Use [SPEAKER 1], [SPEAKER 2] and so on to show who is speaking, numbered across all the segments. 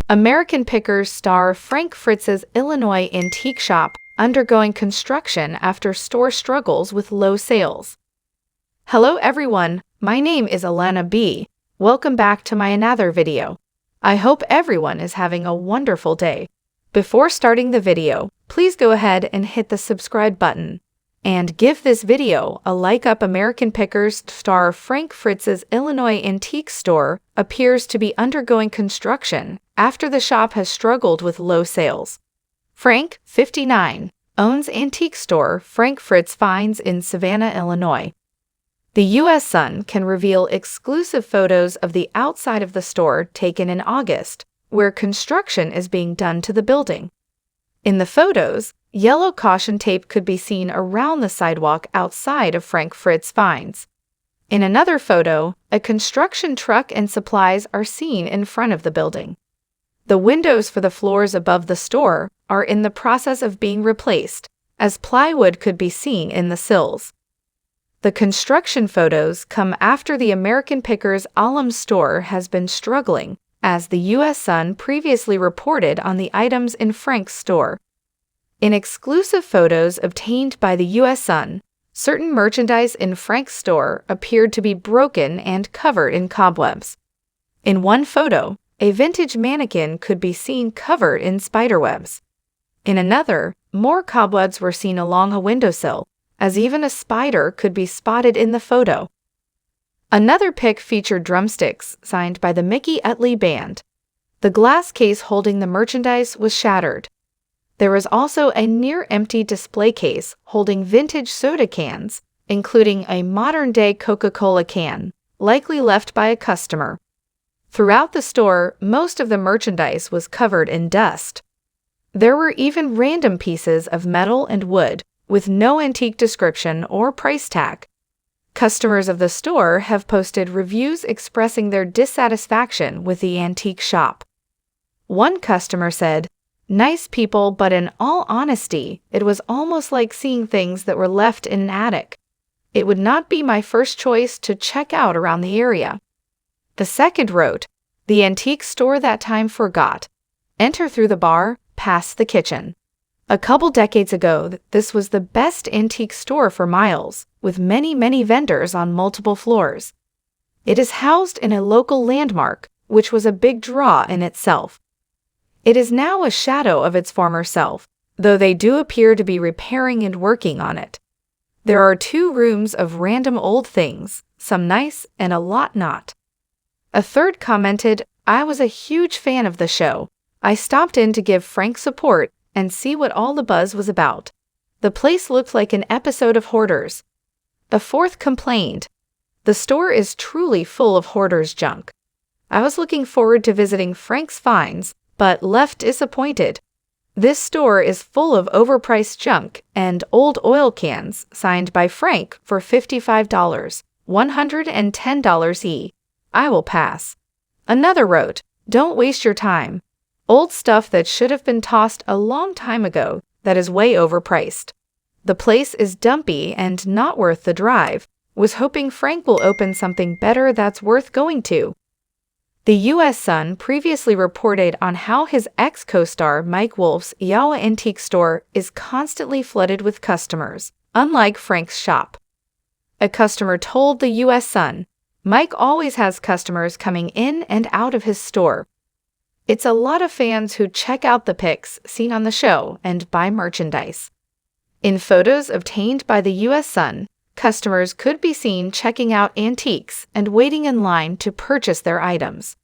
[SPEAKER 1] Americanpickers star Frank Fritz's Illinois antique shop undergoing construction after store struggles with low sales. Hello everyone, my name is Alana B. Welcome back to my another video. I hope everyone is having a wonderful day. Before starting the video, please go ahead and hit the subscribe button. And give this video a like up. Americanpickers star Frank Fritz's Illinois antique store appears to be undergoing construction after the shop has struggled with low sales. Frank, 59, owns antique store Frank Fritz Finds in Savannah, Illinois. The U.S. Sun can reveal exclusive photos of the outside of the store taken in August, where construction is being done to the building. In the photos, yellow caution tape could be seen around the sidewalk outside of Frank Fritz Finds. In another photo, a construction truck and supplies are seen in front of the building. The windows for the floors above the store are in the process of being replaced, as plywood could be seen in the sills. The construction photos come after the Americanpickers alum store has been struggling, as the U.S. Sun previously reported on the items in Frank's store. In exclusive photos obtained by the U.S. Sun, certain merchandise in Frank's store appeared to be broken and covered in cobwebs. In one photo, a vintage mannequin could be seen covered in spiderwebs. In another, more cobwebs were seen along a windowsill, as even a spider could be spotted in the photo. Another pic featured drumsticks signed by the Mickey Utley Band. The glass case holding the merchandise was shattered. There was also a near-empty display case holding vintage soda cans, including a modern-day Coca-Cola can, likely left by a customer. Throughout the store, most of the merchandise was covered in dust. There were even random pieces of metal and wood, with no antique description or price tag. Customers of the store have posted reviews expressing their dissatisfaction with the antique shop. One customer said, "Nice people, but in all honesty, it was almost like seeing things that were left in an attic. It would not be my first choice to check out around the area." The second wrote, "The antique store that time forgot. Enter through the bar, past the kitchen. A couple decades ago, this was the best antique store for miles, with many vendors on multiple floors. It is housed in a local landmark, which was a big draw in itself. It is now a shadow of its former self, though they do appear to be repairing and working on it. There are 2 rooms of random old things, some nice and a lot not." A third commented, "I was a huge fan of the show. I stopped in to give Frank support and see what all the buzz was about. The place looked like an episode of Hoarders." A fourth complained, "The store is truly full of hoarders' junk. I was looking forward to visiting Frank's Finds, but left disappointed. This store is full of overpriced junk and old oil cans signed by Frank for $55, $110 each. I will pass." Another wrote, "Don't waste your time. Old stuff that should have been tossed a long time ago that is way overpriced. The place is dumpy and not worth the drive. Was hoping Frank will open something better that's worth going to." The U.S. Sun previously reported on how his ex-co-star Mike Wolf's Yawa antique store is constantly flooded with customers, unlike Frank's shop. A customer told the U.S. Sun, "Mike always has customers coming in and out of his store. It's a lot of fans who check out the pics seen on the show and buy merchandise." In photos obtained by the U.S. Sun, customers could be seen checking out antiques and waiting in line to purchase their items.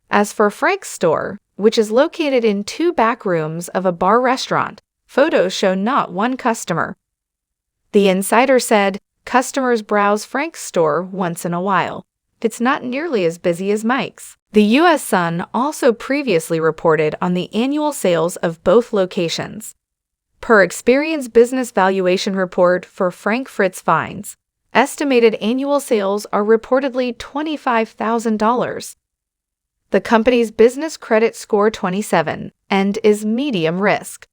[SPEAKER 1] As for Frank's store, which is located in 2 back rooms of a bar-restaurant, photos show not one customer. The insider said, "Customers browse Frank's store once in a while. It's not nearly as busy as Mike's." The U.S. Sun also previously reported on the annual sales of both locations. Per Experian's business valuation report for Frank Fritz Finds, estimated annual sales are reportedly $25,000. The company's business credit score 27 and is medium risk.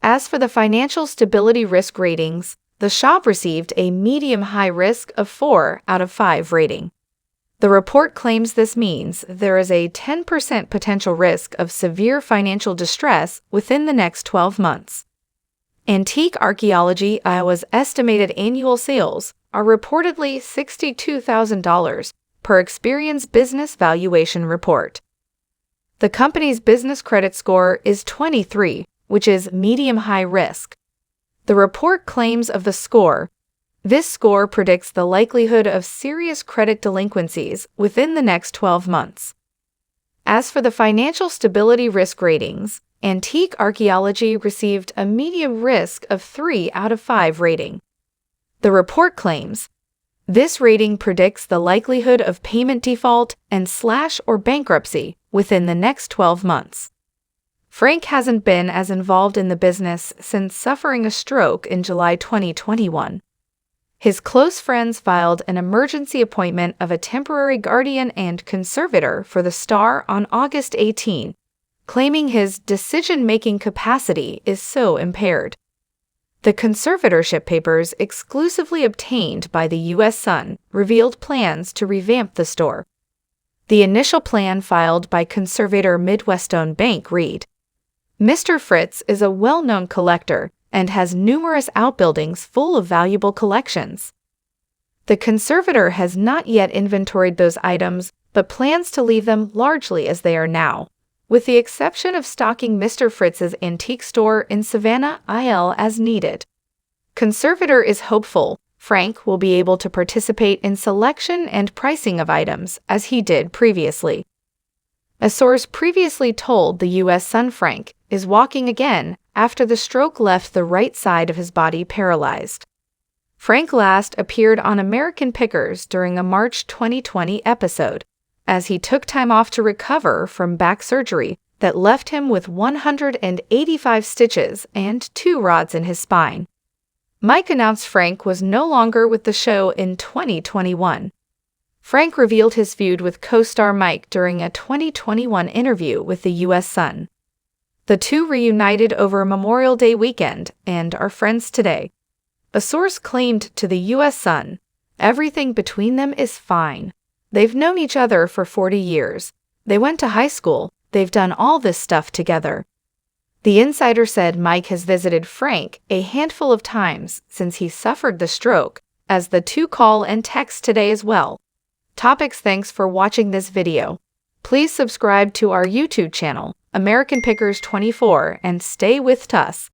[SPEAKER 1] As for the financial stability risk ratings, the shop received a medium-high risk of 4 out of 5 rating. The report claims this means there is a 10% potential risk of severe financial distress within the next 12 months. Antique Archaeology Iowa's estimated annual sales are reportedly $62,000 per Experian's Business Valuation Report. The company's business credit score is 23, which is medium-high risk. The report claims of the score. This score predicts the likelihood of serious credit delinquencies within the next 12 months. As for the financial stability risk ratings, Antique Archaeology received a medium risk of 3 out of 5 rating. The report claims, this rating predicts the likelihood of payment default and slash or bankruptcy within the next 12 months. Frank hasn't been as involved in the business since suffering a stroke in July 2021. His close friends filed an emergency appointment of a temporary guardian and conservator for the star on August 18, claiming his decision-making capacity is so impaired. The conservatorship papers exclusively obtained by the U.S. Sun revealed plans to revamp the store. The initial plan filed by conservator Midwestone Bank read, Mr. Fritz is a well-known collector and has numerous outbuildings full of valuable collections. The conservator has not yet inventoried those items, but plans to leave them largely as they are now, with the exception of stocking Mr. Fritz's antique store in Savannah, IL as needed. Conservator is hopeful Frank will be able to participate in selection and pricing of items as he did previously. A source previously told the U.S. Sun Frank is walking again after the stroke left the right side of his body paralyzed. Frank last appeared on Americanpickers during a March 2020 episode, as he took time off to recover from back surgery that left him with 185 stitches and 2 rods in his spine. Mike announced Frank was no longer with the show in 2021. Frank revealed his feud with co-star Mike during a 2021 interview with the U.S. Sun. The two reunited over Memorial Day weekend and are friends today. A source claimed to the U.S. Sun, everything between them is fine. They've known each other for 40 years. They went to high school. They've done all this stuff together. The insider said Mike has visited Frank a handful of times since he suffered the stroke, as the two call and text today as well. Topics. Thanks for watching this video. Please subscribe to our YouTube channel, American Pickers 24, and stay with us.